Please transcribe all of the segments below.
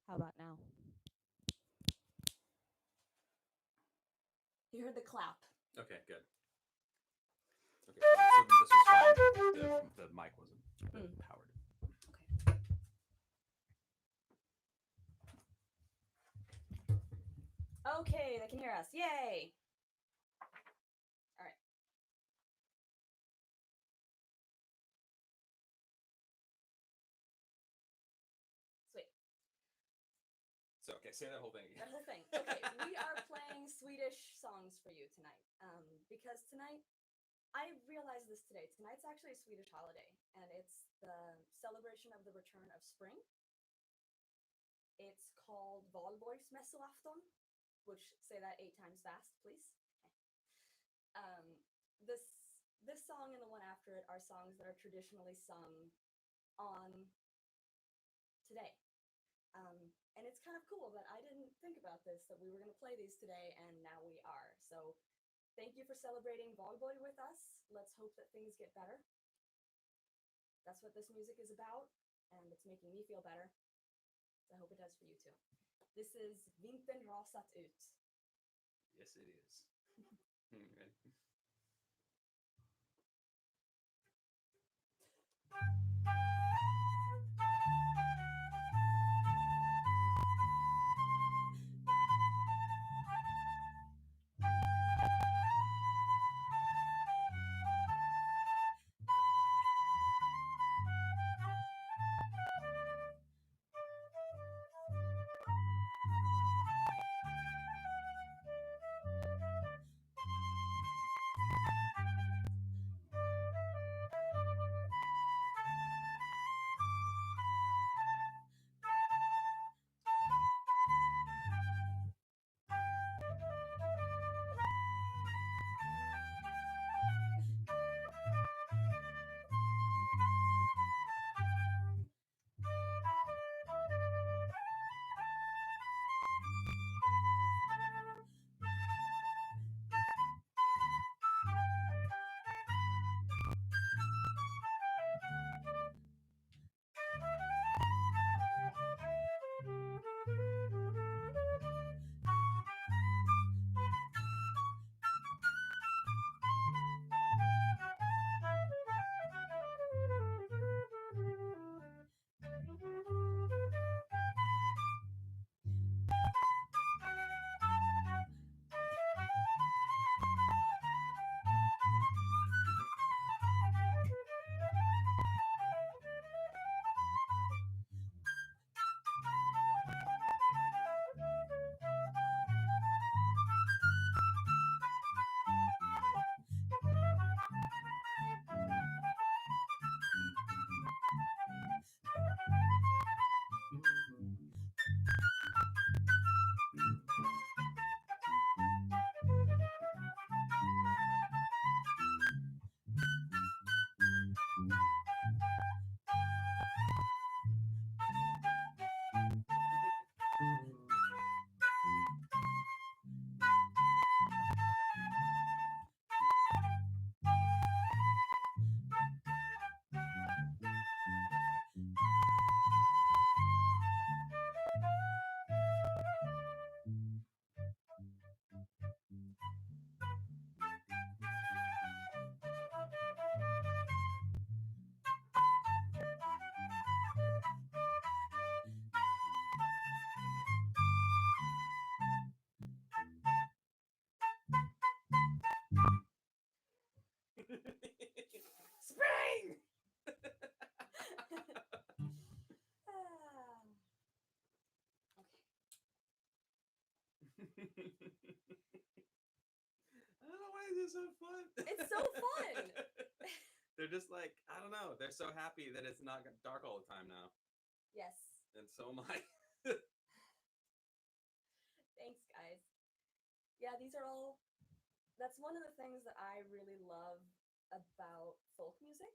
How about now? You heard the clap. Okay, good. Okay, so this was fine. The mic wasn't powered. Okay, they can hear us. Yay! All right. Sweet. So, okay, say that whole thing again. That whole thing. Okay, we are playing Swedish songs for you tonight. Because tonight, I realized this today. Tonight's actually a Swedish holiday, and it's the celebration of the return of spring. It's called Valborgsmässoafton, which say that 8 times fast, please. This song and the one after it are songs that are traditionally sung on today. And it's kind of cool that I didn't think about this, that we were going to play these today, and now we are. So thank you for celebrating Valborg with us. Let's hope that things get better. That's what this music is about, and it's making me feel better. So I hope it does for you too. This is Vintern rasat ut. Yes, it is. Ready? Spring! I don't know why this is so fun. It's so fun! They're just like, I don't know. They're so happy that it's not dark all the time now. Yes. And so am I. Thanks, guys. Yeah, these are all... That's one of the things that I really love about folk music,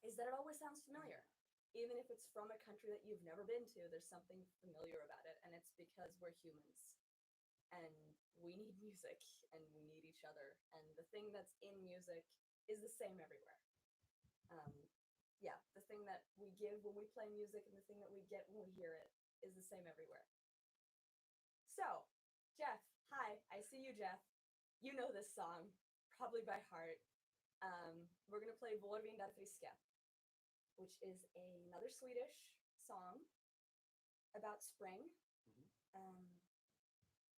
is that it always sounds familiar. Even if it's from a country that you've never been to, there's something familiar about it, and it's because we're humans. And we need music, and we need each other, and the thing that's in music is the same everywhere. Yeah, the thing that we give when we play music and the thing that we get when we hear it is the same everywhere. So, Jeff, hi, I see you, Jeff. You know this song, probably by heart. We're going to play Vårvind är friska, which is another Swedish song about spring,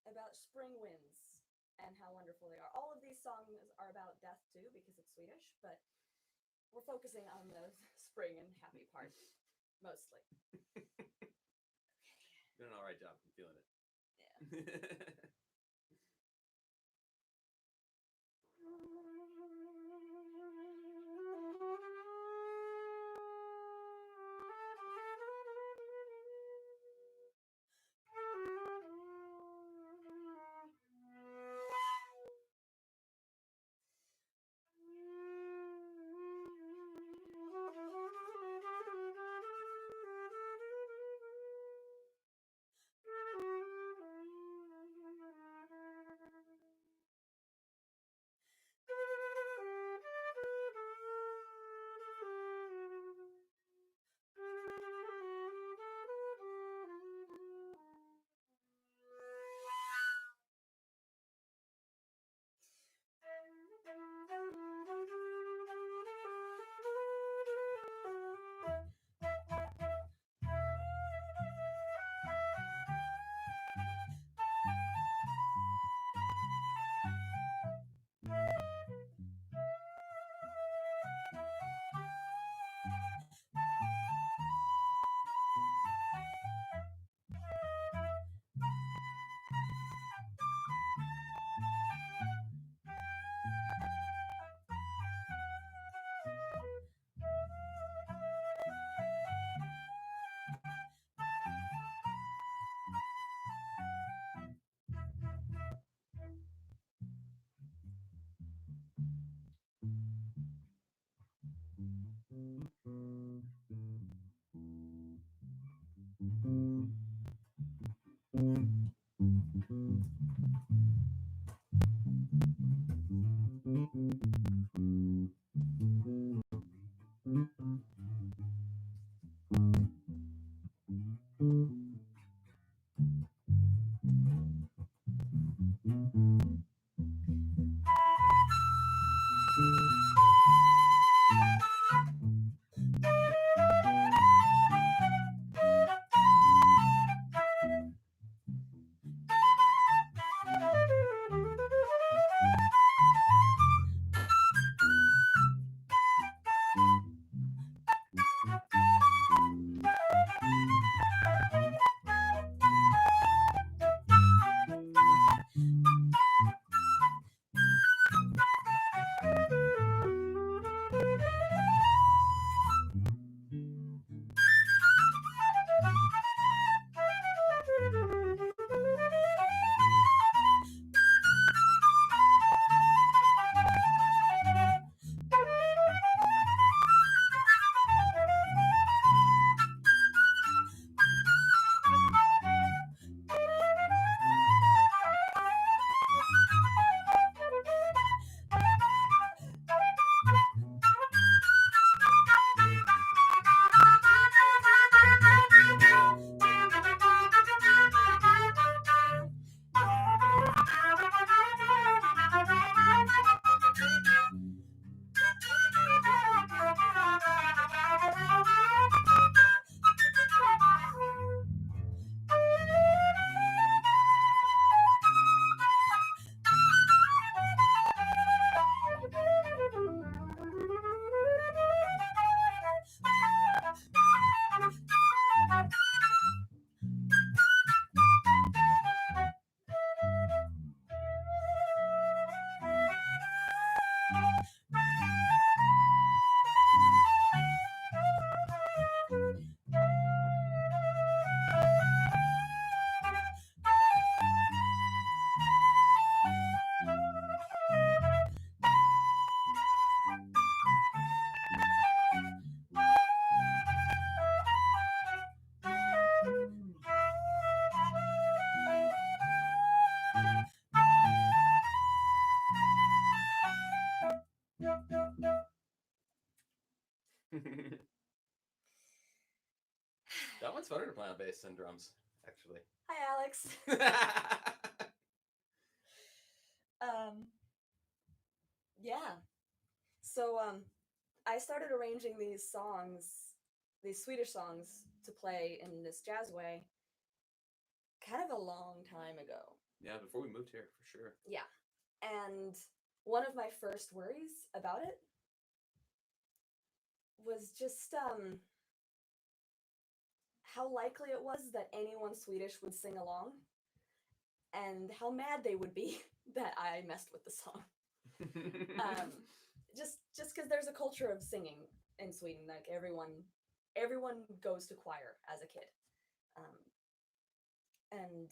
about spring winds and how wonderful they are. All of these songs are about death too, because it's Swedish, but we're focusing on the spring and happy part mostly. You're doing an all right job. I'm feeling it. Yeah. That one's funner to play on bass than drums, actually. Hi, Alex. Yeah. So, I started arranging these songs, these Swedish songs, to play in this jazz way kind of a long time ago. Yeah, before we moved here, for sure. Yeah. And one of my first worries about it was just how likely it was that anyone Swedish would sing along, and how mad they would be that I messed with the song. Just because there's a culture of singing in Sweden, like everyone goes to choir as a kid, and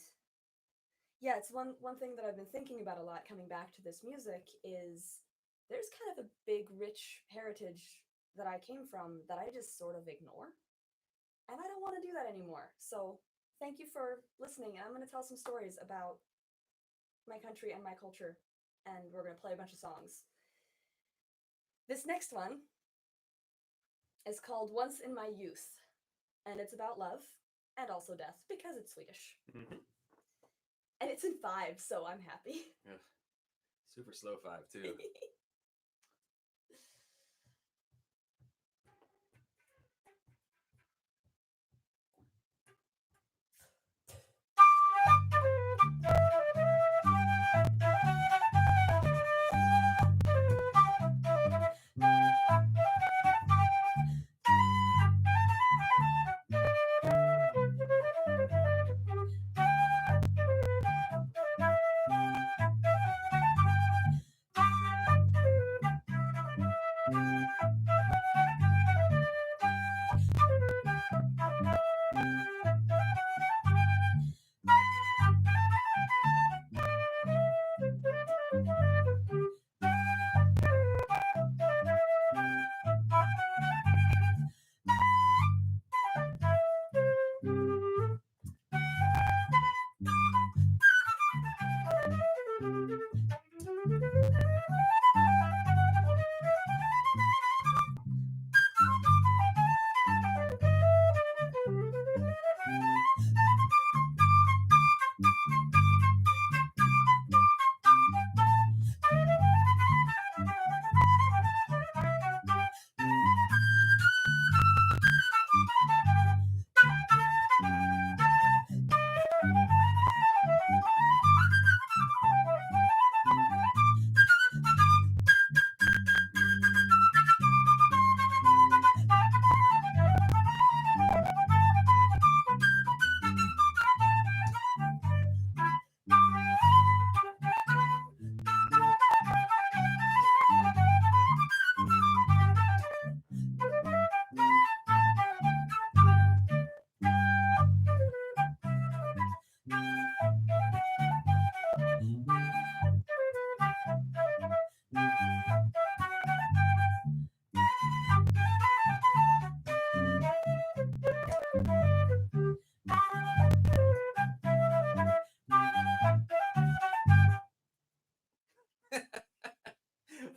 yeah, it's one thing that I've been thinking about a lot coming back to this music is there's kind of a big rich heritage that I came from that I just sort of ignore, and I don't want to do that anymore. So thank you for listening, and I'm going to tell some stories about my country and my culture, and we're going to play a bunch of songs. This next one is called Once in My Youth, and it's about love and also death because it's Swedish. Mm-hmm. And it's in 5, so I'm happy. Yeah. Super slow 5, too.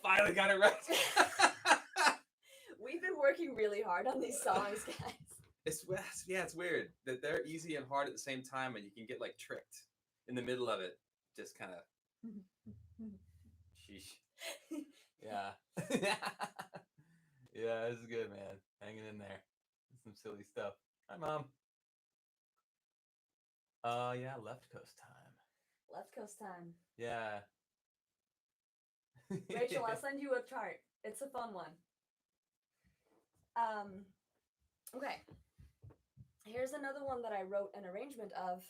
Finally got it right. We've been working really hard on these songs, guys. It's weird that they're easy and hard at the same time, and you can get like tricked in the middle of it. Just kind of. Sheesh. Yeah. Yeah, this is good, man. Hanging in there. Some silly stuff. Hi, Mom. Yeah, left coast time. Left Coast time. Yeah. Rachel, I'll send you a chart. It's a fun one. Okay. Here's another one that I wrote an arrangement of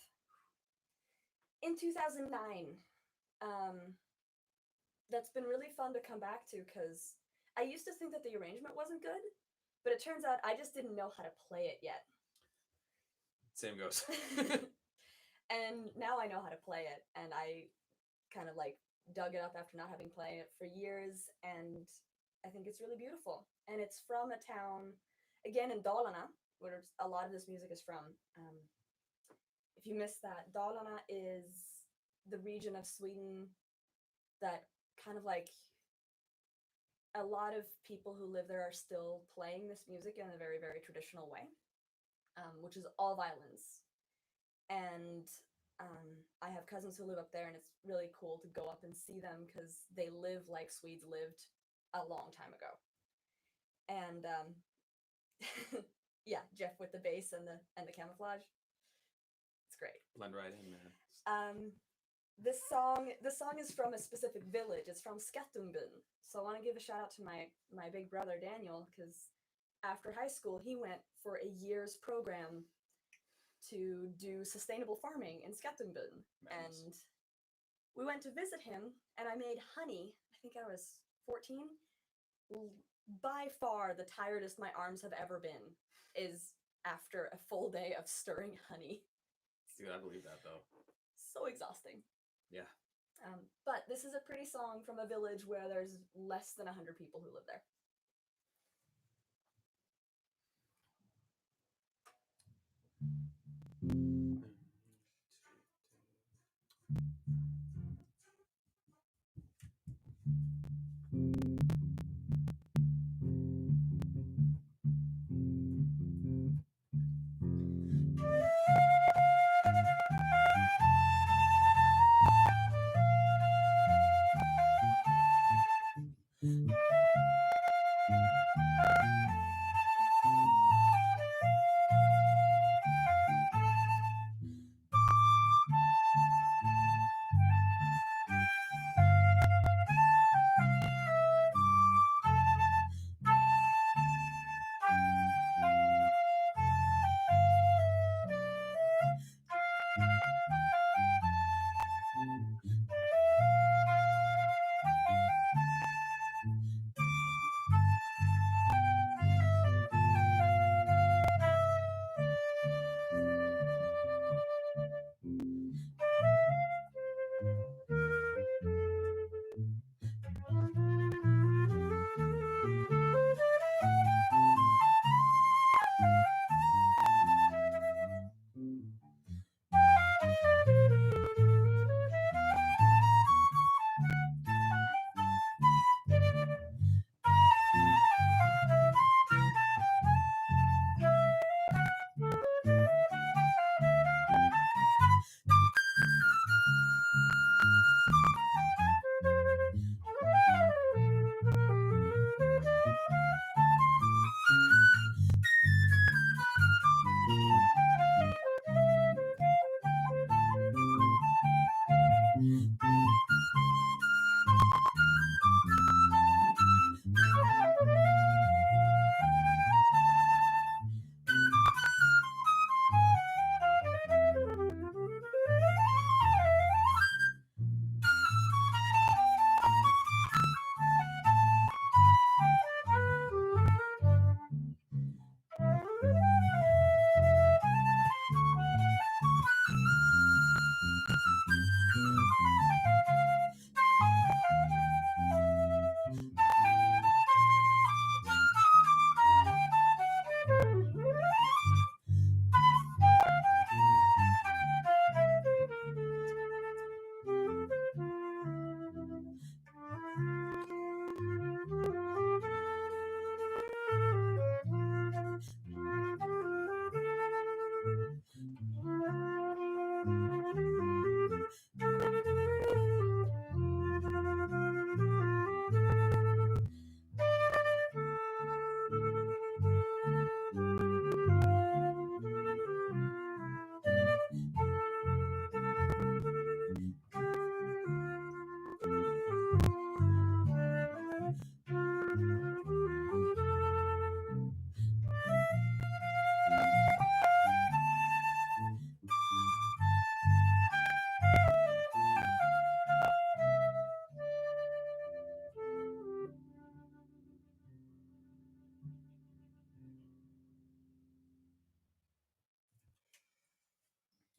in 2009. That's been really fun to come back to because I used to think that the arrangement wasn't good, but it turns out I just didn't know how to play it yet. Same goes. And now I know how to play it, and I kind of like dug it up after not having played it for years, and I think it's really beautiful. And it's from a town, again in Dalarna, where a lot of this music is from. If you missed that, Dalarna is the region of Sweden that kind of like a lot of people who live there are still playing this music in a very, very traditional way. which is all violins. And I have cousins who live up there, and it's really cool to go up and see them because they live like Swedes lived a long time ago. And yeah, Jeff with the bass and the camouflage. It's great. Blend right in, man. This song is from a specific village. It's from Skattungbyn. So I want to give a shout out to my big brother Daniel, because after high school he went for a year's program to do sustainable farming in Skattungbyn. Nice. And we went to visit him, and I made honey. I think I was 14. By far the tiredest my arms have ever been is after a full day of stirring honey. Dude, I believe that though. So exhausting. Yeah. But this is a pretty song from a village where there's less than 100 people who live there.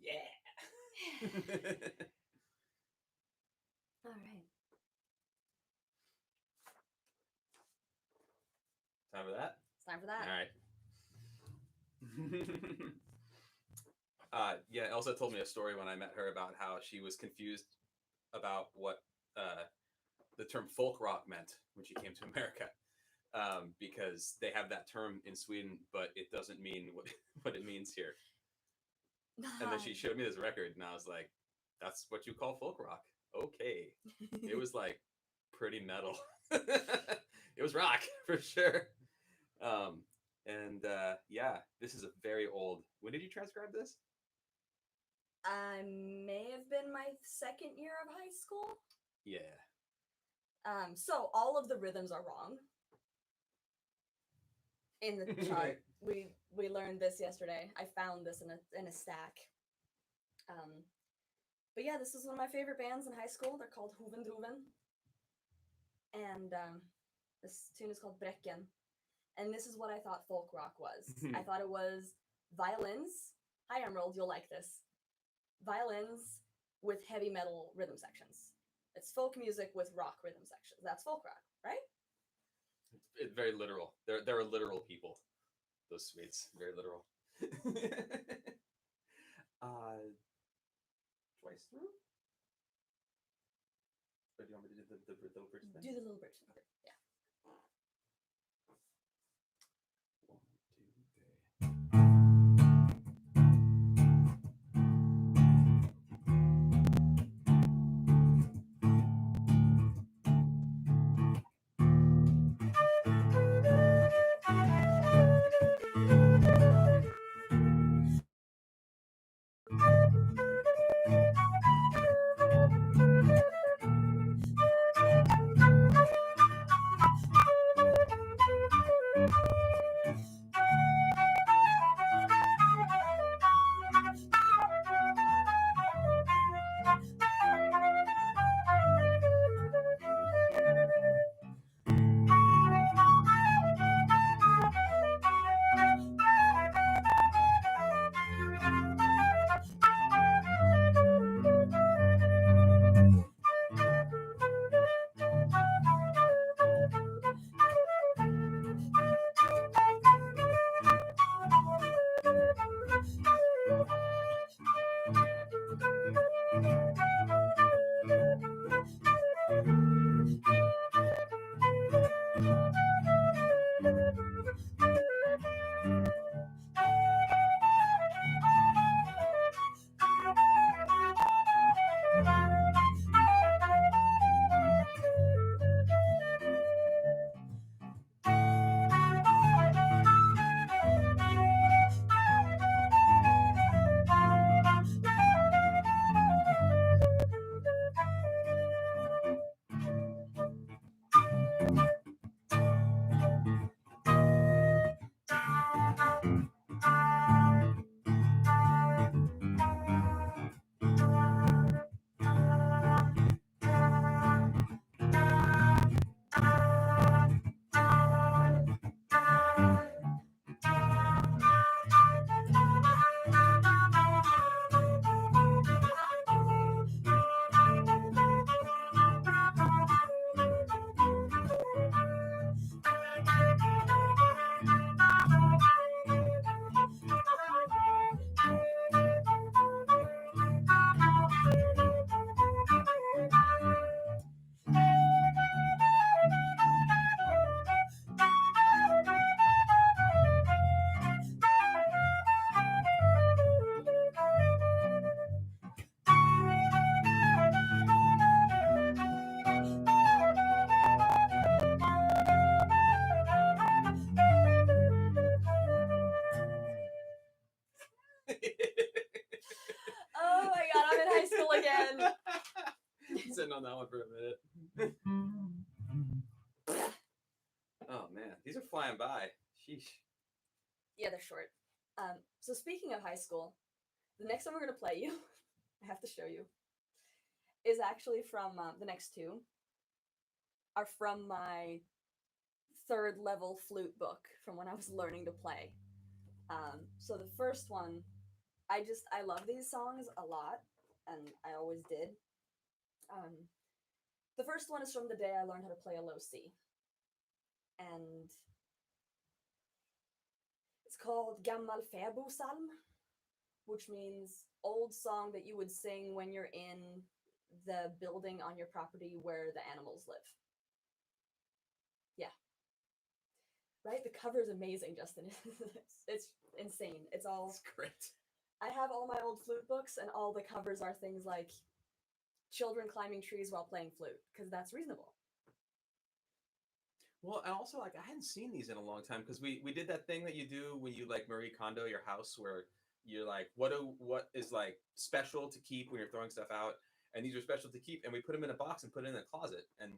Yeah. All right. Time for that? It's time for that. All right. Yeah, Elsa told me a story when I met her about how she was confused about what the term folk rock meant when she came to America. because they have that term in Sweden, but it doesn't mean what it means here. And then she showed me this record, and I was like, "That's what you call folk rock? Okay." It was like pretty metal. It was rock for sure. Yeah, this is a very old. When did you transcribe this? I may have been my second year of high school. Yeah. So all of the rhythms are wrong in the chart. we learned this yesterday. I found this in a stack. But yeah, this is one of my favorite bands in high school. They're called Hoven, and this tune is called Brecken. And this is what I thought folk rock was. I thought it was violins. Hi, Emerald, you'll like this. Violins with heavy metal rhythm sections. It's folk music with rock rhythm sections. That's folk rock, right? It's very literal. They're literal people. Those Swedes, very literal. Twice through? Or do you want me to do the little bridge thing? Do the little bridge. Okay. Yeah. 1, 2, 3. Oh my god, I'm in high school again. Sitting on that one for a minute. Oh man, these are flying by. Sheesh. Yeah, they're short. So speaking of high school, the next one we're gonna play you, I have to show you, is actually from the next two are from my third level flute book from when I was learning to play. So the first one, I love these songs a lot, and I always did. The first one is from the day I learned how to play a low C, and it's called Gammal fäbodsalm, which means old song that you would sing when you're in the building on your property where the animals live. Yeah. Right? The cover is amazing, Justin. It's insane. It's all. It's great. I have all my old flute books, and all the covers are things like children climbing trees while playing flute, because that's reasonable. Well, and also like I hadn't seen these in a long time because we did that thing that you do when you like Marie Kondo your house where you're like what is like special to keep when you're throwing stuff out, and these are special to keep, and we put them in a box and put it in the closet, and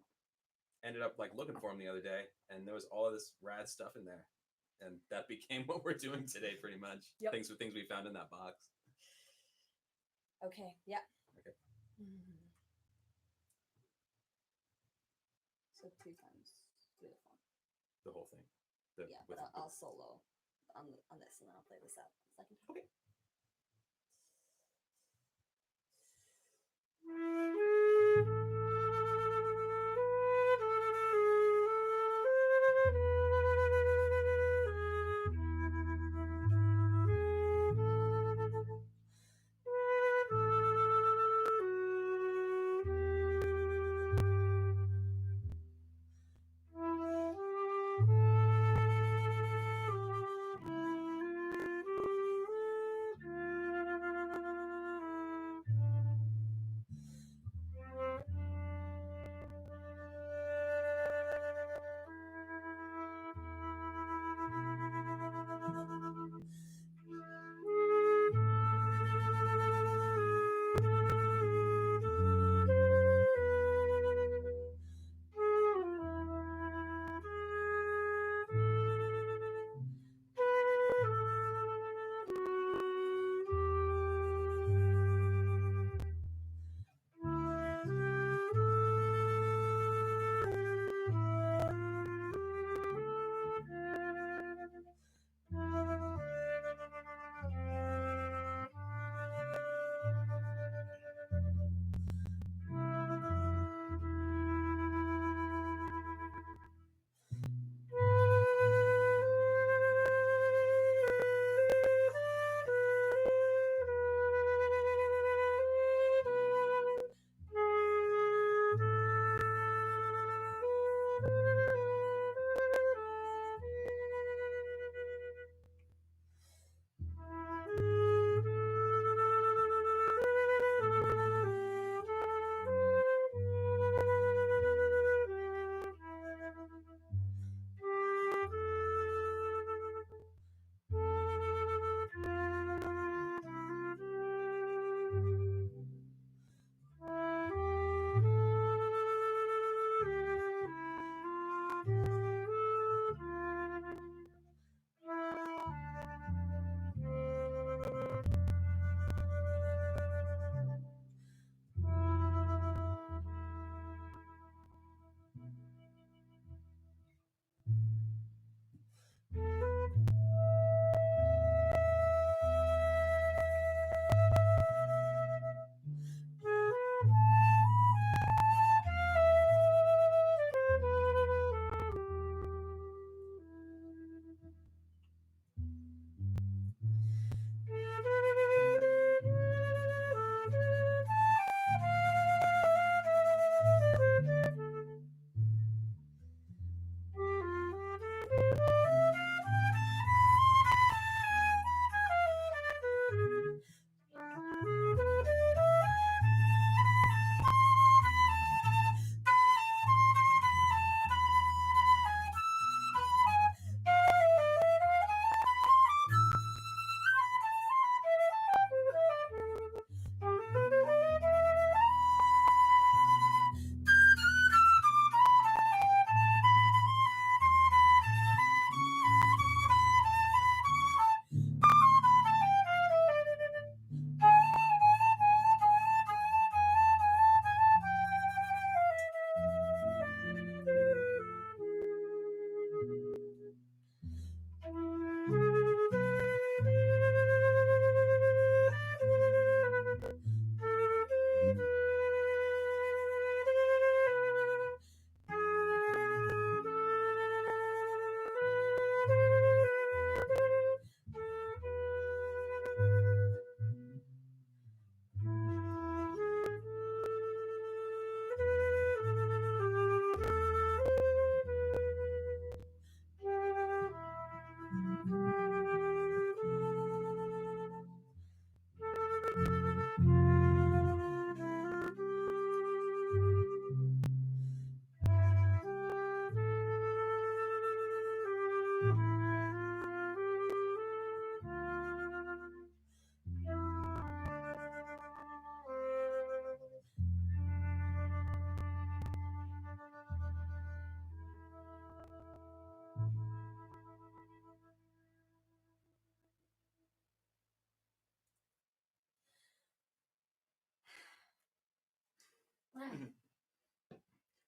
ended up like looking for them the other day, and there was all of this rad stuff in there, and that became what we're doing today pretty much. Yep. Things we found in that box. Okay. Yeah. Okay. So 2 times beautiful. The whole thing. Yeah, but I'll solo on this, and then I'll play this out second time. Okay.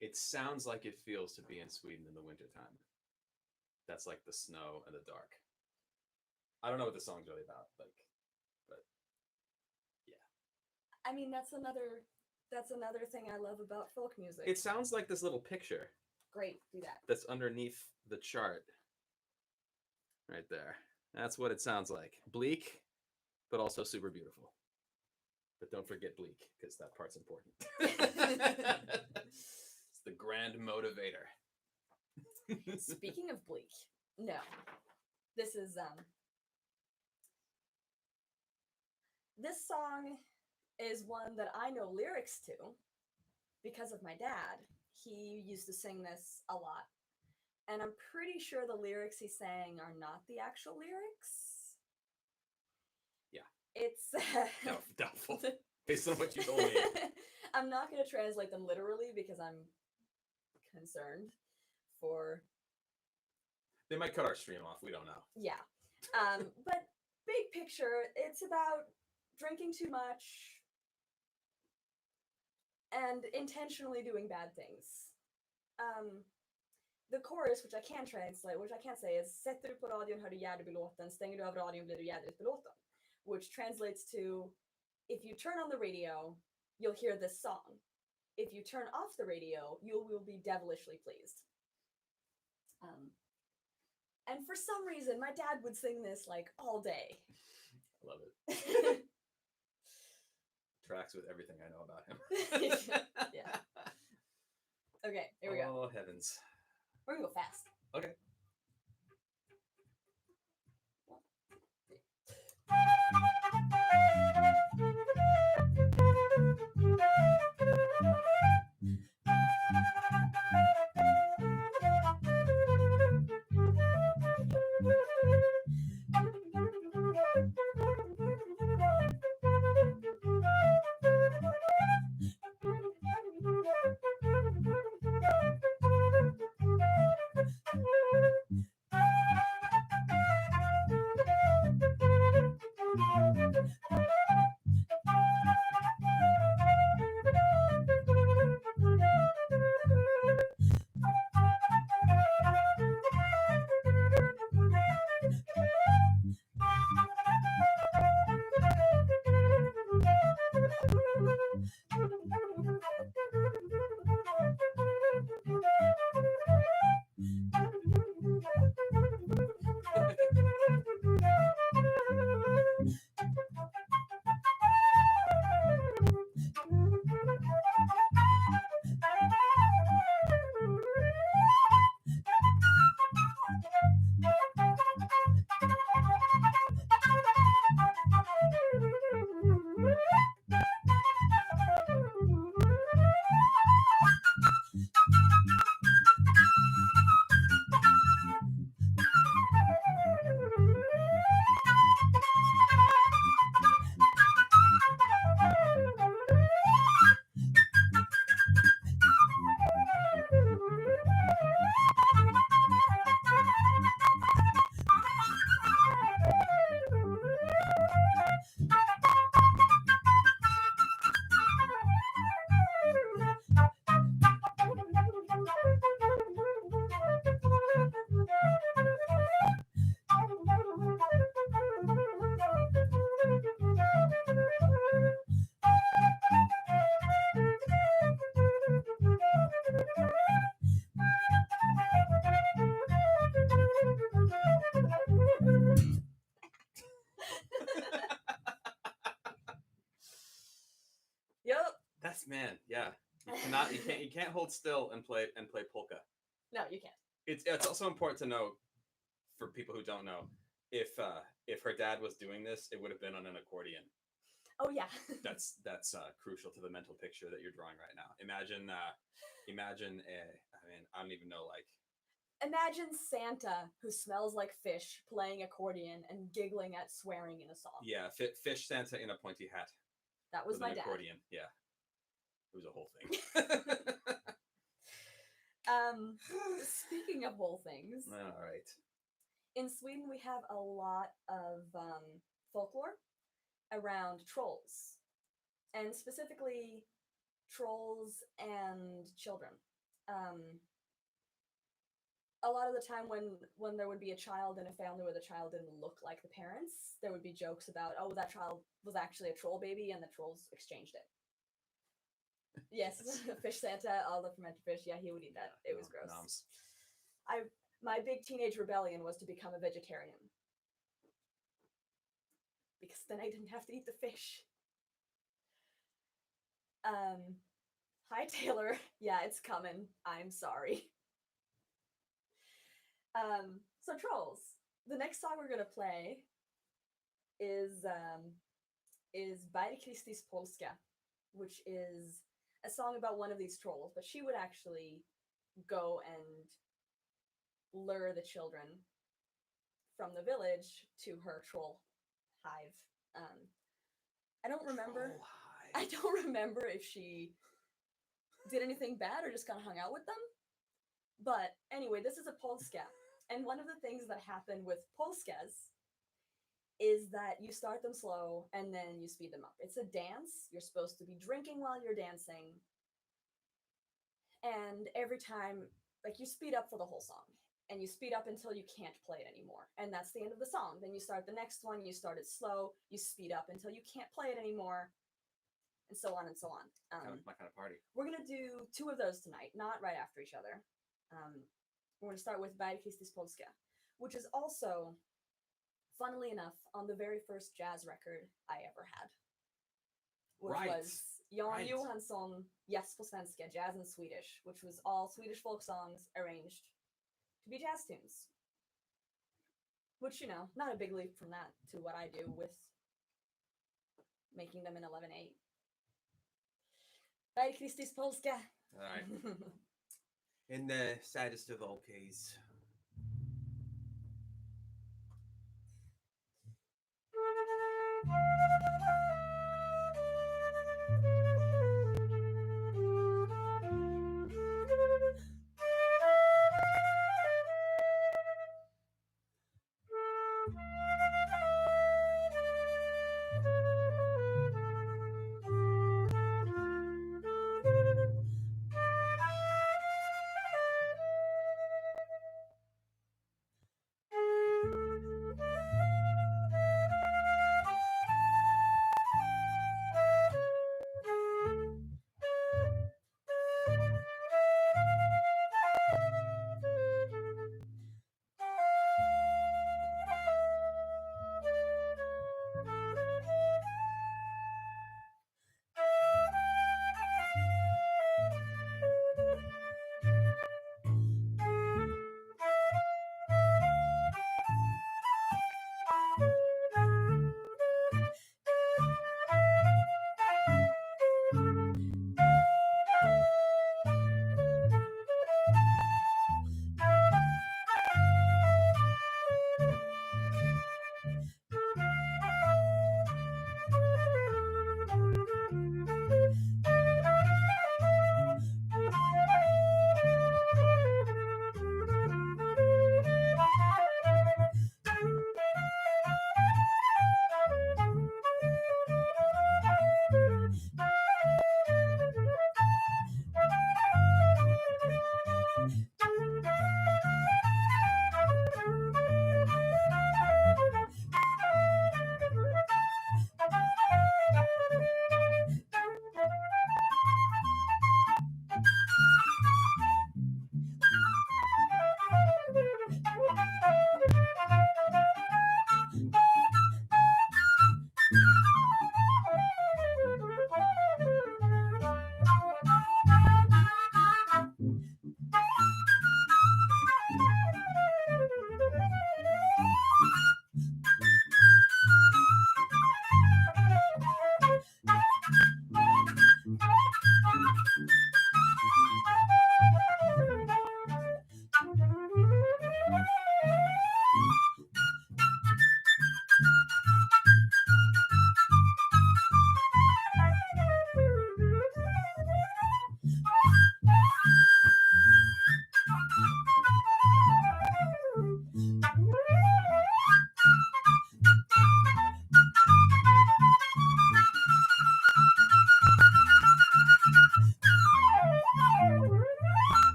It sounds like it feels to be in Sweden in the wintertime. That's like the snow and the dark. I don't know what the song's really about, like, but yeah. I mean, that's another thing I love about folk music. It sounds like this little picture. Great, do that. That's underneath the chart. Right there. That's what it sounds like. Bleak, but also super beautiful. But don't forget bleak, because that part's important. It's the grand motivator. Speaking of bleak, no. This song is one that I know lyrics to because of my dad. He used to sing this a lot. And I'm pretty sure the lyrics he sang are not the actual lyrics. Yeah. It's doubtful. Based on what you told me. I'm not going to translate them literally because I'm concerned for... They might cut our stream off. We don't know. Yeah. But big picture, it's about drinking too much and intentionally doing bad things. The chorus, which I can't translate, which I can't say, is Sätter du på radion hör du jädrig belåten, stänger du av radion blir du jädrigt belåten. Which translates to, if you turn on the radio, you'll hear this song. If you turn off the radio, you will be devilishly pleased. And for some reason, my dad would sing this like all day. I love it. Tracks with everything I know about him. Yeah. Okay, here we go. Oh, heavens. We're gonna go fast. Okay. Man, yeah. You can't hold still and play polka. No, you can't. It's also important to know, for people who don't know, if her dad was doing this, it would have been on an accordion. Oh yeah. That's crucial to the mental picture that you're drawing right now. Imagine I don't even know, like, imagine Santa who smells like fish playing accordion and giggling at swearing in a song. Yeah, fish Santa in a pointy hat. That was my dad. Accordion, yeah. It was a whole thing. Speaking of whole things. All right. In Sweden, we have a lot of folklore around trolls. And specifically, trolls and children. A lot of the time when there would be a child in a family where the child didn't look like the parents, there would be jokes about, oh, that child was actually a troll baby and the trolls exchanged it. Yes, fish Santa, all the fermented fish. Yeah, he would eat that. It was gross. Noms. My big teenage rebellion was to become a vegetarian. Because then I didn't have to eat the fish. Hi Taylor. Yeah, it's coming. I'm sorry. So trolls. The next song we're gonna play is By Kristis Polska, which is a song about one of these trolls, but she would actually go and lure the children from the village to her troll hive. I don't remember. I don't remember if she did anything bad or just kind of hung out with them. But anyway, this is a polska. And one of the things that happen with polskas is that you start them slow and then you speed them up. It's a dance. You're supposed to be drinking while you're dancing. And every time, like, you speed up for the whole song. And you speed up until you can't play it anymore. And that's the end of the song. Then you start the next one, you start it slow, you speed up until you can't play it anymore, and so on and so on. My kind of party. We're going to do 2 of those tonight, not right after each other. We're going to start with By Kristis Polska, which is also, funnily enough, on the very first jazz record I ever had. Which was Jan Johansson, Yes på svenska, Jazz in Swedish, which was all Swedish folk songs arranged to be jazz tunes. Which, you know, not a big leap from that to what I do with making them in 11/8. By Kristis Polska. All right. In the saddest of all keys.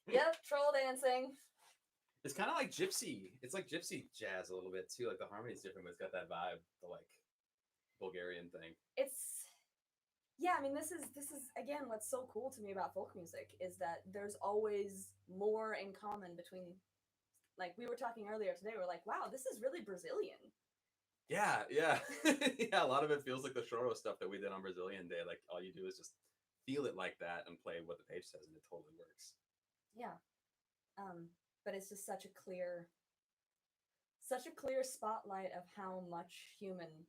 Yep, troll dancing. It's kind of like gypsy. It's like gypsy jazz a little bit too. Like the harmony's different, but it's got that vibe, the like Bulgarian thing. Yeah, I mean, this is again what's so cool to me about folk music is that there's always more in common between, like we were talking earlier today, we're like, wow, this is really Brazilian. Yeah, yeah. Yeah, a lot of it feels like the Choro stuff that we did on Brazilian Day. Like all you do is just feel it like that and play what the page says and it totally works. Yeah. But it's just such a clear spotlight of how much human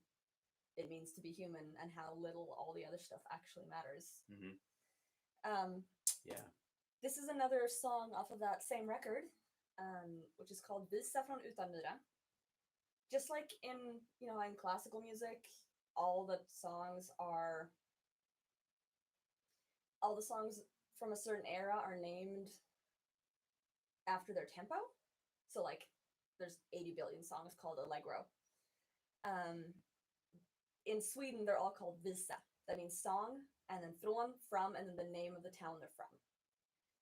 it means to be human and how little all the other stuff actually matters. Yeah. This is another song off of that same record, which is called Visa från utan myra. Just like in classical music, all the songs from a certain era are named after their tempo. So like there's 80 billion songs called allegro. In Sweden, they're all called visa. That means song, and then från, from, and then the name of the town they're from.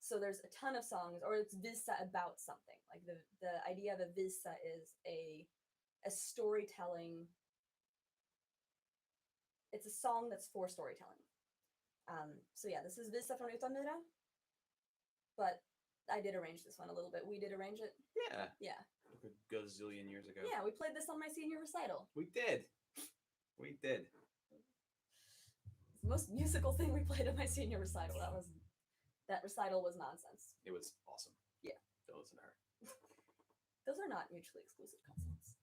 So there's a ton of songs, or it's visa about something. Like the idea of a visa is a storytelling. It's a song that's for storytelling. So yeah, this is Visa från utan myra. But I did arrange this one a little bit. We did arrange it. Yeah. Yeah. Like a gazillion years ago. Yeah, we played this on my senior recital. We did. We did. It's the most musical thing we played at my senior recital. That recital was nonsense. It was awesome. Yeah. Don't listen to her. Those are not mutually exclusive concepts.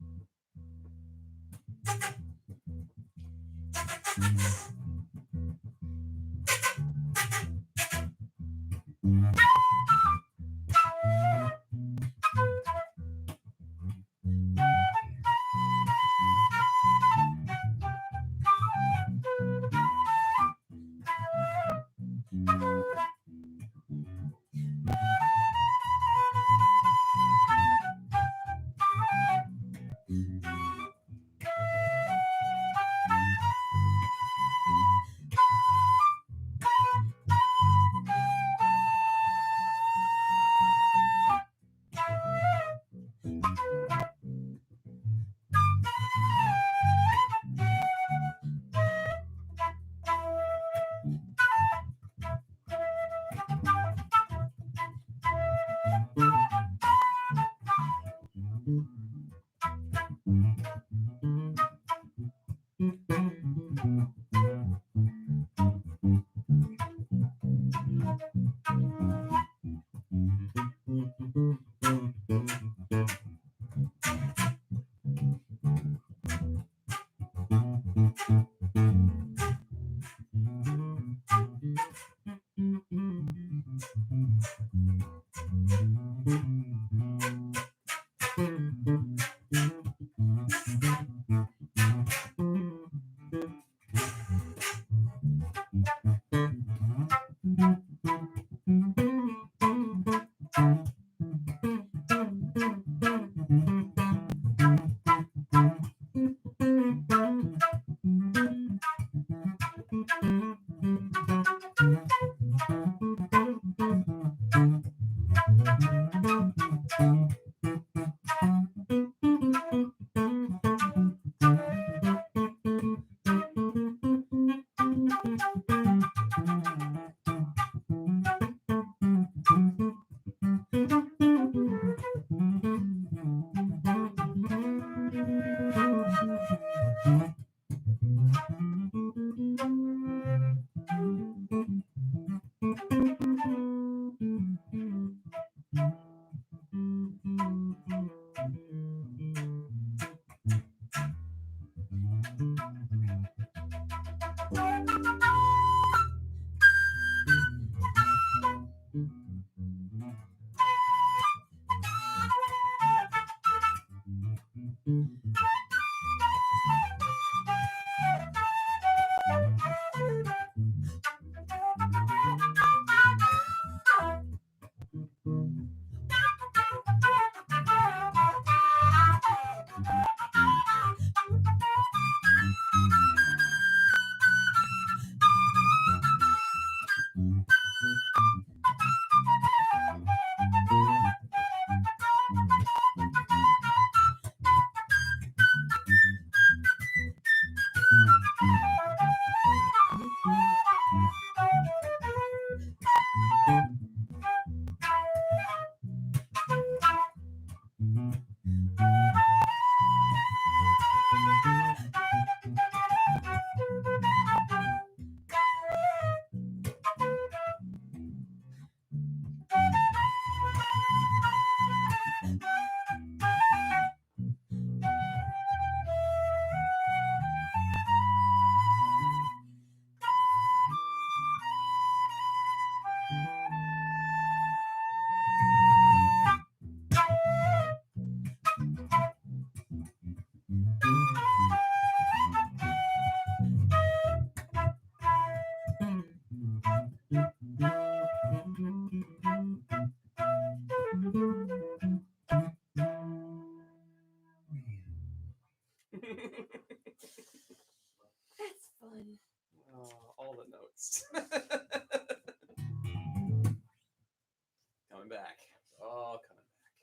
back. All coming back.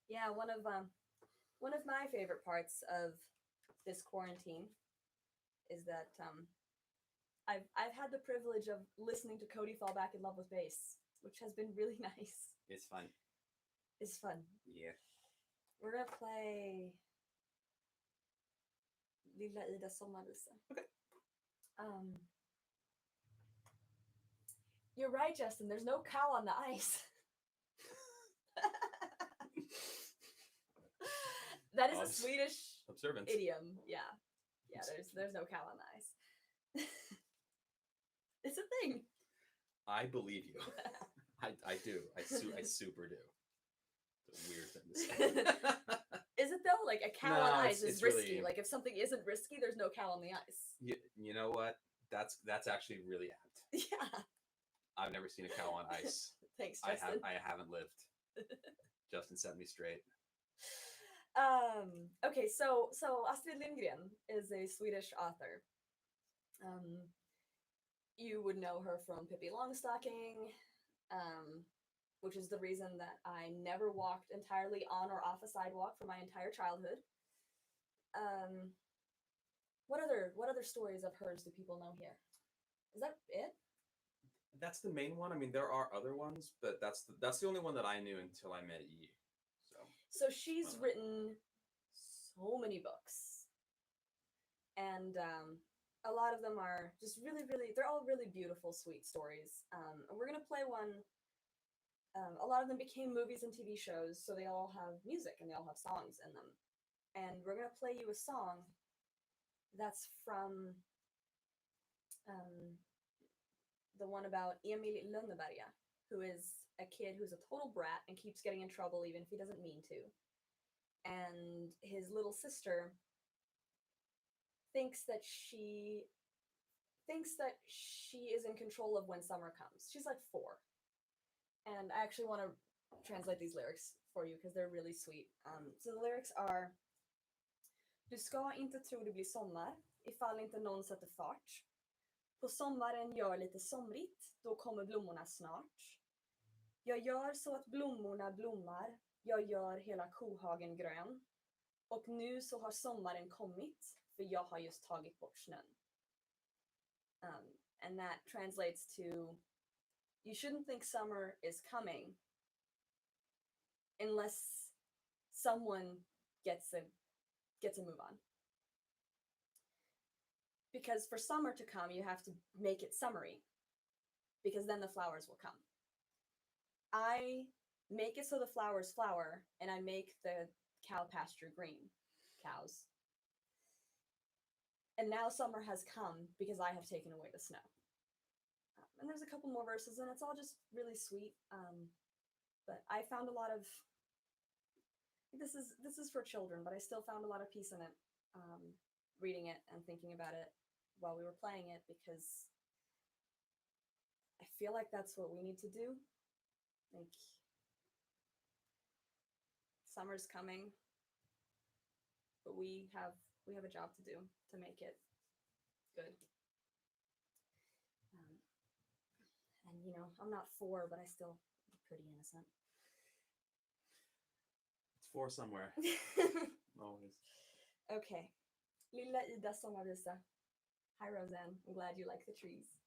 Yeah, one of my favorite parts of this quarantine is that I've had the privilege of listening to Cody fall back in love with bass, which has been really nice. It's fun. It's fun. Yeah. We're gonna play Lilla Ida Sommarvisa. Okay. You're right, Justin. There's no cow on the ice. That is a Swedish observance idiom. Yeah. Yeah, there's no cow on the ice. It's a thing. I believe you. I do. I super do. It's a weird thing to say. Is it though? Like a cow No, on ice is risky. really... Like if something isn't risky, there's no cow on the ice. You know what? That's actually really apt. Yeah. I've never seen a cow on ice. Thanks, Justin. I haven't lived. Justin set me straight. Okay, so Astrid Lindgren is a Swedish author. You would know her from Pippi Longstocking, which is the reason that I never walked entirely on or off a sidewalk for my entire childhood. What other stories of hers do people know here? Is that it? That's the main one. I mean, there are other ones, but that's the only one that I knew until I met you. So she's written so many books, and a lot of them are just really, they're all really beautiful, sweet stories. And we're gonna play one. A lot of them became movies and TV shows, so they all have music and they all have songs in them. And we're gonna play you a song that's from the one about Emil Lönneberga, who is a kid who's a total brat and keeps getting in trouble even if he doesn't mean to. And his little sister thinks that she is in control of when summer comes. She's like 4. And I actually want to translate these lyrics for you because they're really sweet. So the lyrics are: Du ska inte tro det blir sommar ifall inte någon sätter fart. På sommaren gör lite somrigt, då kommer blommorna snart. Jag gör så att blommorna blommar, jag gör hela kohagen grön. Och nu så har sommaren kommit, för jag har just tagit bort snön. And that translates to, you shouldn't think summer is coming unless someone gets a move on. Because for summer to come, you have to make it summery, because then the flowers will come. I make it so the flowers flower, and I make the cow pasture green. Cows. And now summer has come because I have taken away the snow. And there's a couple more verses, and it's all just really sweet. But I found a lot of, this is for children, but I still found a lot of peace in it, reading it and thinking about it while we were playing it, because I feel like that's what we need to do. Like, summer's coming, but we have a job to do to make it good. And you know, I'm not 4, but I still am pretty innocent. It's 4 somewhere. Always. Okay. Lilla Ida Sommarvisa. Hi, Roseanne. I'm glad you like the trees.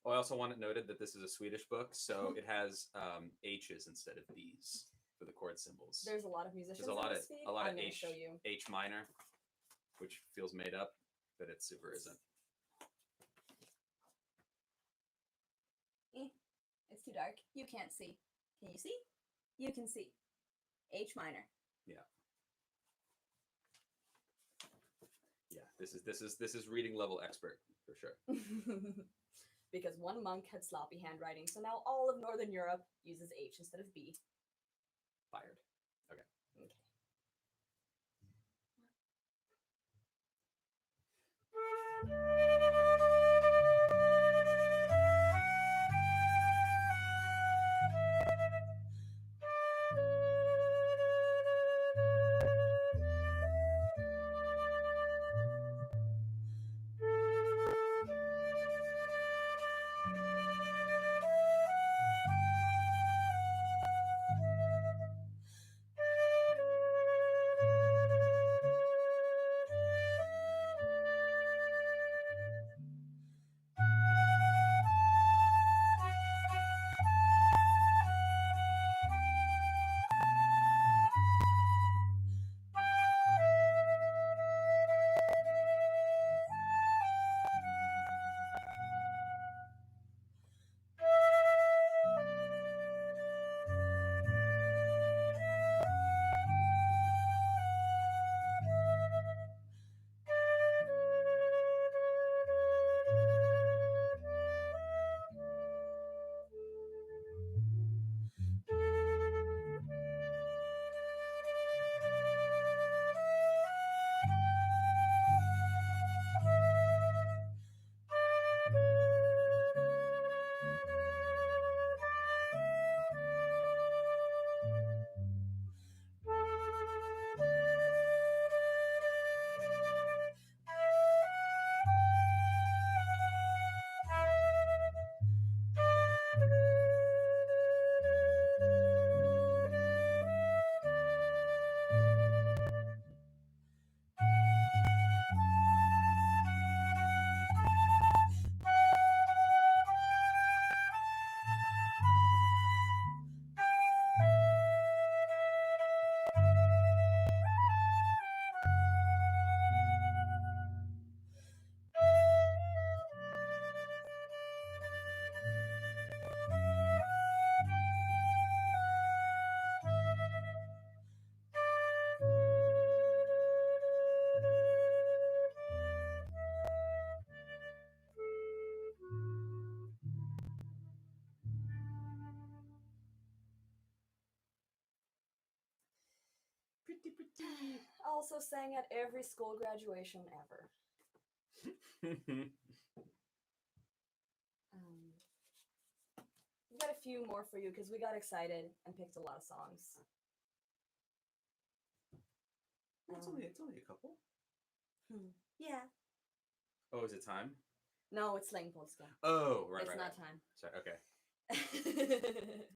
Oh, I also want it noted that this is a Swedish book, so it has H's instead of B's for the chord symbols. There's a lot of musicians. There's a lot of H minor, which feels made up, but it super isn't. It's too dark. You can't see. Can you see? You can see. H minor. Yeah. Yeah, this is reading level expert for sure. Because one monk had sloppy handwriting, so now all of Northern Europe uses H instead of B. Fired. Okay. pretty. Also sang at every school graduation ever. We got a few more for you because we got excited and picked a lot of songs. It's only a couple. Yeah. Oh, is it time? No, it's Slang Polska. Oh, right, It's right, not right. time. Sorry, okay.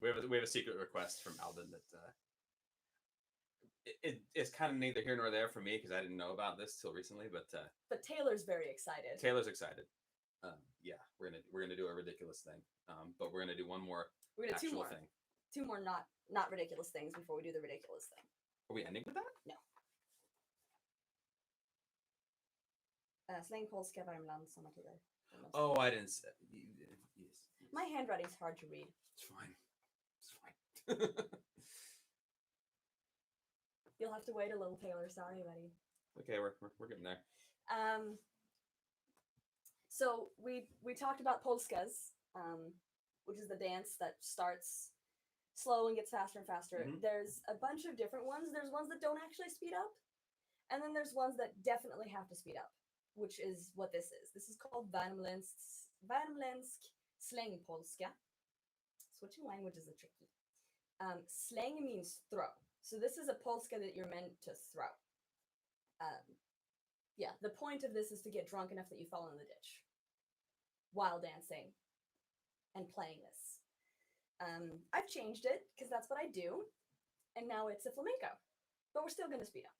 We have a secret request from Alden that it's kind of neither here nor there for me because I didn't know about this till recently, but Taylor's very excited. Taylor's excited. Yeah, we're gonna do a ridiculous thing, but we're gonna do one more We're gonna actual thing. Two more not ridiculous things before we do the ridiculous thing. Are we ending with that? No. Slang Polska Värmland sommartider. Oh, I didn't say. Yes. My handwriting's hard to read. It's fine. It's fine. You'll have to wait a little, Taylor. Sorry, buddy. Okay, we're getting there. So we talked about polskas, which is the dance that starts slow and gets faster and faster. Mhm. There's a bunch of different ones. There's ones that don't actually speed up, and then there's ones that definitely have to speed up, which is what this is. This is called Värmländsk slängpolska. Switching languages is tricky. Släng means throw. So this is a polska that you're meant to throw. Yeah, the point of this is to get drunk enough that you fall in the ditch while dancing and playing this. I've changed it because that's what I do, and now it's a flamenco, but we're still going to speed up.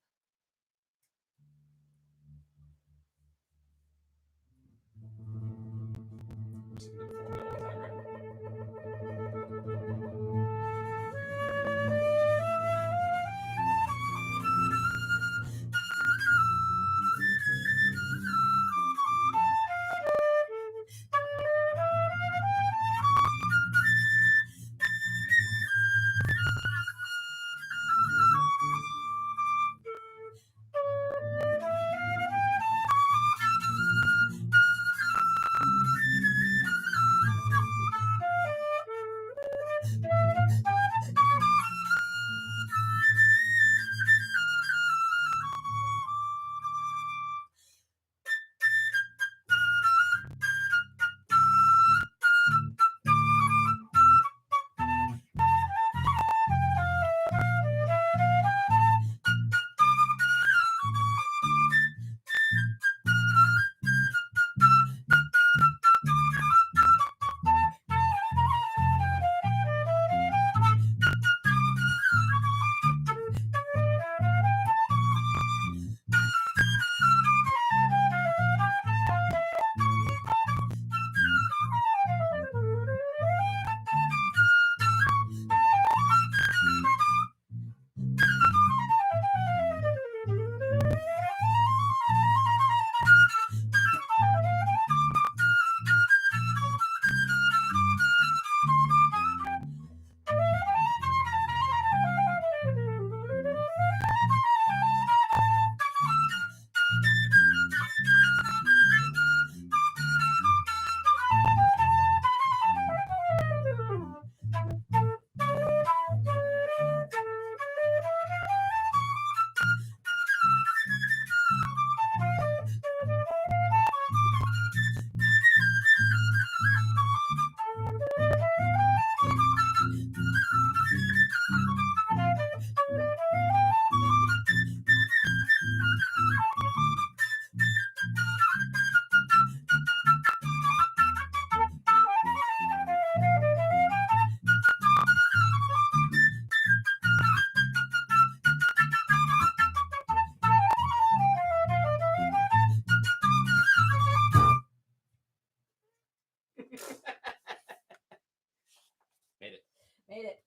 Made it.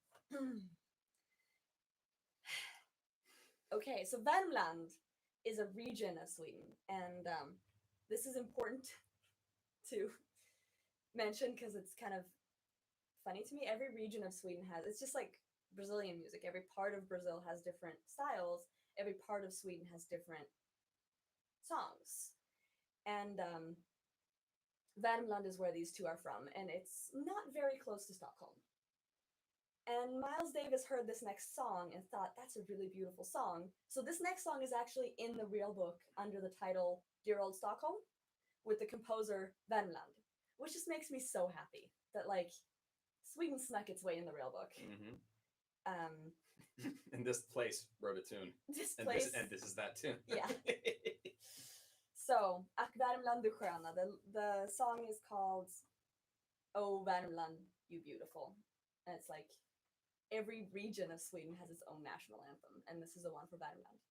Okay, so Värmland is a region of Sweden, and this is important to mention because it's kind of funny to me. Every region of Sweden it's just like Brazilian music. Every part of Brazil has different styles. Every part of Sweden has different songs. And Värmland is where these two are from, and it's not very close to Stockholm. And And Miles Davis heard this next song and thought, that's a really beautiful song. So this next song is actually in the real book under the title Dear Old Stockholm with the composer Värmland, which just makes me so happy that, like, Sweden snuck its way in the real book. Mm-hmm. And this place wrote a tune. And this is that tune. Yeah. So, Ack Värmland du sköna. The song is called Oh Värmland, You Beautiful. And it's like every region of Sweden has its own national anthem, and this is the one for Värmland.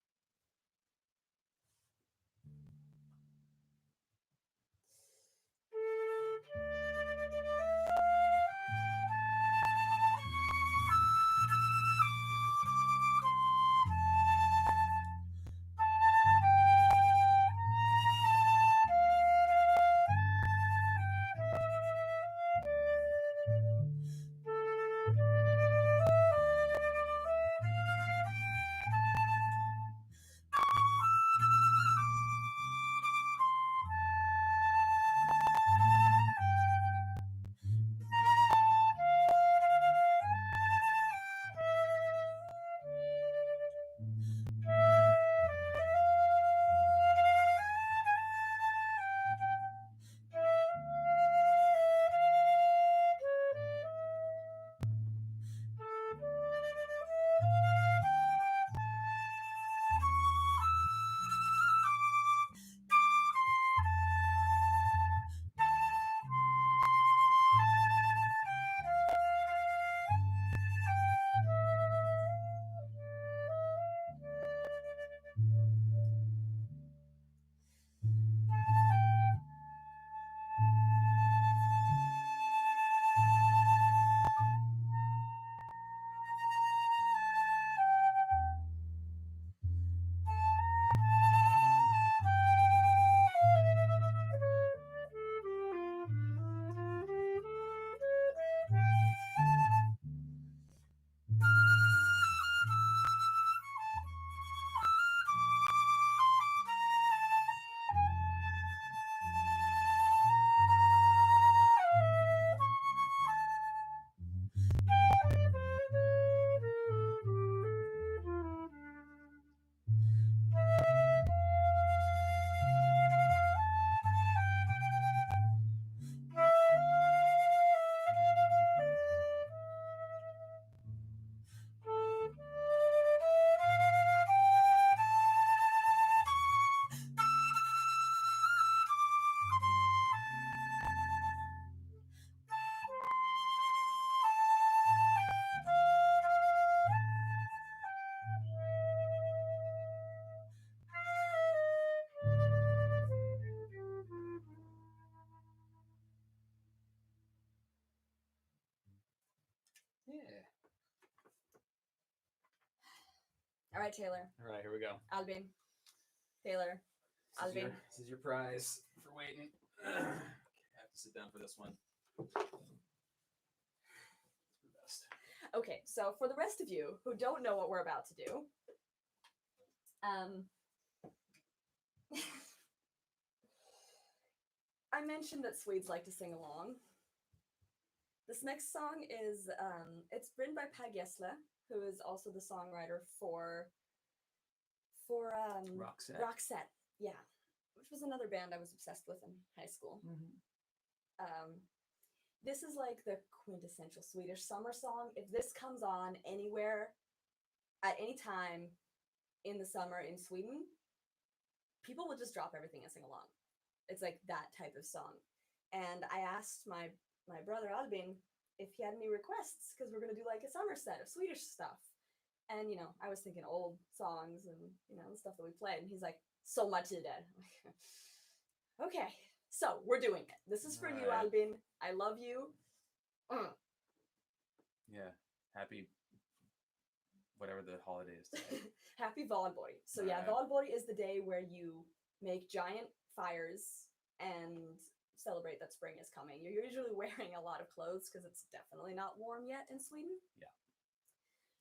Yeah. All right, Taylor. All right, here we go. Albin. Taylor. Albin. This is your prize for waiting. I have to sit down for this one. It's the best. Okay, so for the rest of you who don't know what we're about to do, I mentioned that Swedes like to sing along. This next song is, it's written by Per Gessle, who is also the songwriter for Roxette, yeah, which was another band I was obsessed with in high school. Mm-hmm. This is like the quintessential Swedish summer song. If this comes on anywhere, at any time in the summer in Sweden, people will just drop everything and sing along. It's like that type of song. And I asked my brother Albin if he had any requests, because we're gonna do like a summer set of Swedish stuff. And you know, I was thinking old songs and you know, stuff that we played, and he's like, so much to dead. Okay, so we're doing it. This is for you, Alright. Albin. I love you. Yeah. Happy whatever the holiday is today. Happy Valborg. So yeah, Alright. Valborg is the day where you make giant fires and celebrate that spring is coming. You're usually wearing a lot of clothes because it's definitely not warm yet in Sweden.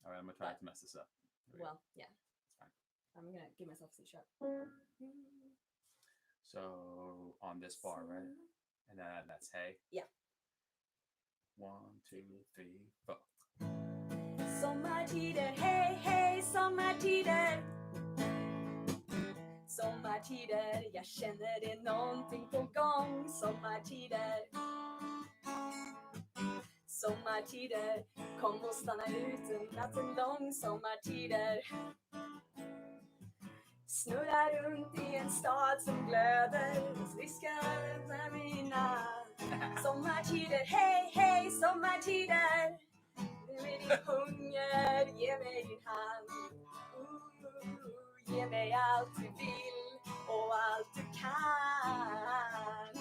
All right, I'm gonna try not to mess this up. Here we go. Well, yeah. It's fine. I'm gonna give myself a C sharp. So on this bar, right? And then that's hey. Yeah. 1, 2, 3, 4. Sommartider, hej hej sommartider. Sommartider, jag känner det är någonting på gång. Sommartider. Sommartider, kom och stanna ute natten lång. Sommartider. Snurrar runt i en stad som glöder. Viskar med mina. Sommartider, hej hej sommartider. Med din hunger, ge mig din hand. Ge mig allt du vill och allt du kan.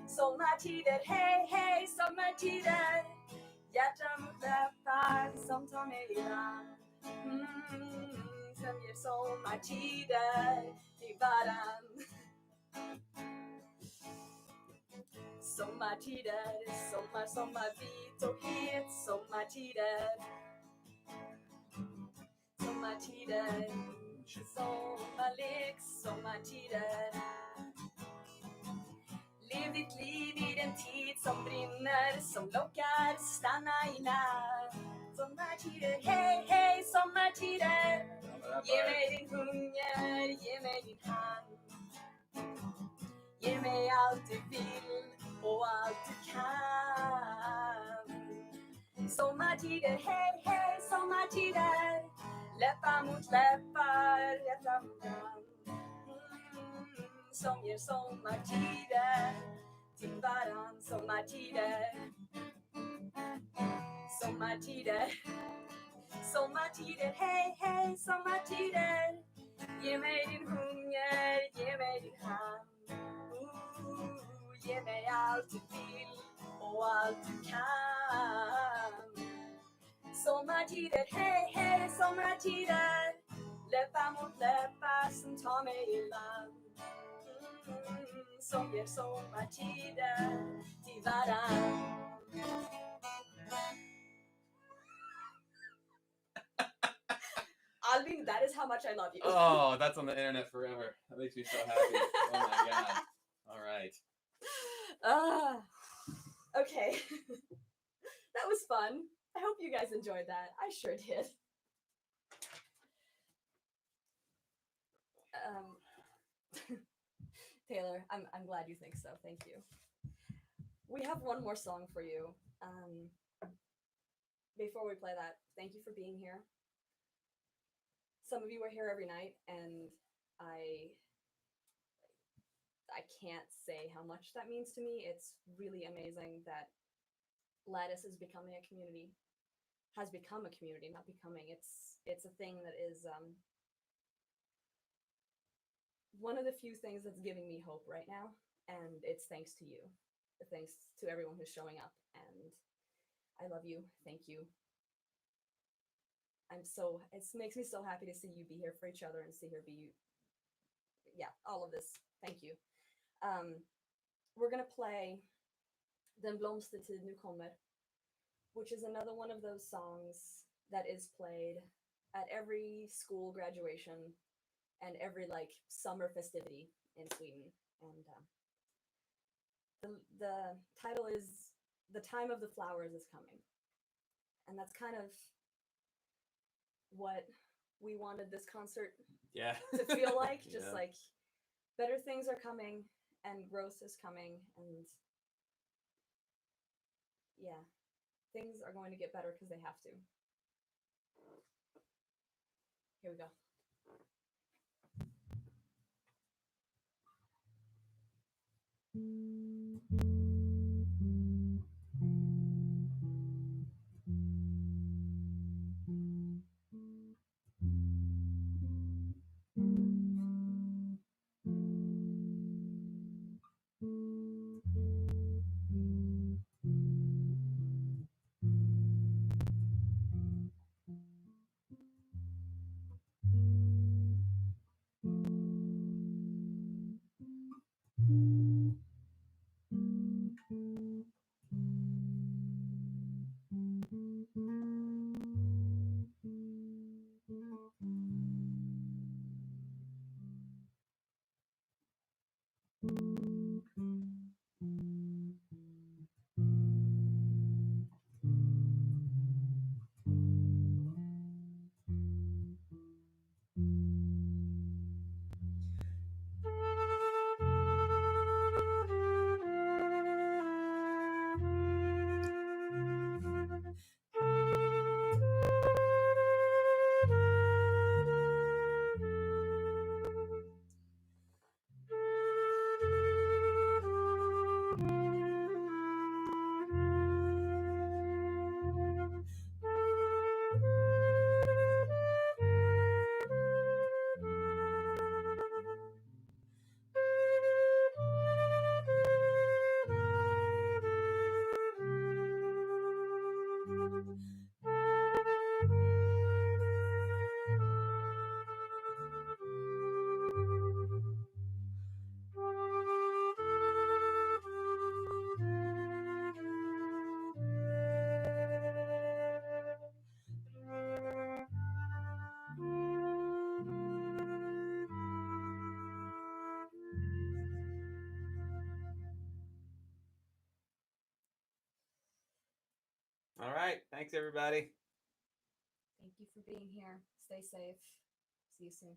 Sommartider, hej hej sommartider. Hjärta mot läppar som tar mig i land. Som ger sommartider till varann. Sommartider, sommar, sommarvit och het. Sommartider. Sommartider, sommarlek, sommartider. Lev ditt liv i den tid som brinner, som lockar, stanna i natt. Sommartider, hej hej sommartider. Ge mig din hunger, ge mig din hand. Ge mig allt du vill och allt du kan. Sommartider, hej hej sommartider. Läppar mot läppar, hjärta mot hand. Som ger sommartider till varann. Sommartider. Sommartider. Sommartider, hej hej sommartider. Ge mig din hunger, ge mig din hand. Ge mig allt du vill och allt du kan. Sommartider, hej hej sommartider. Läppar mot läppar som tar mig i land. Som ger sommartider till varann. Alvin, that is how much I love you. Oh, that's on the internet forever. That makes me so happy. Oh my god. All right. Okay. That was fun. I hope you guys enjoyed that. I sure did. Taylor, I'm glad you think so. Thank you. We have one more song for you. Before we play that, thank you for being here. Some of you are here every night, and I can't say how much that means to me. It's really amazing that Lattice is becoming a community, has become a community, not becoming. It's a thing that is one of the few things that's giving me hope right now, and it's thanks to you. Thanks to everyone who's showing up, and I love you. Thank you. It makes me so happy to see you be here for each other and see her be, all of this. Thank you. We're gonna play Den blomstertid nu kommer, which is another one of those songs that is played at every school graduation and every summer festivity in Sweden. And the title is The Time of the Flowers is Coming. And that's kind of what we wanted this concert to feel like. Just like better things are coming and growth is coming, and things are going to get better because they have to. Here we go. All right. Thanks, everybody. Thank you for being here. Stay safe. See you soon.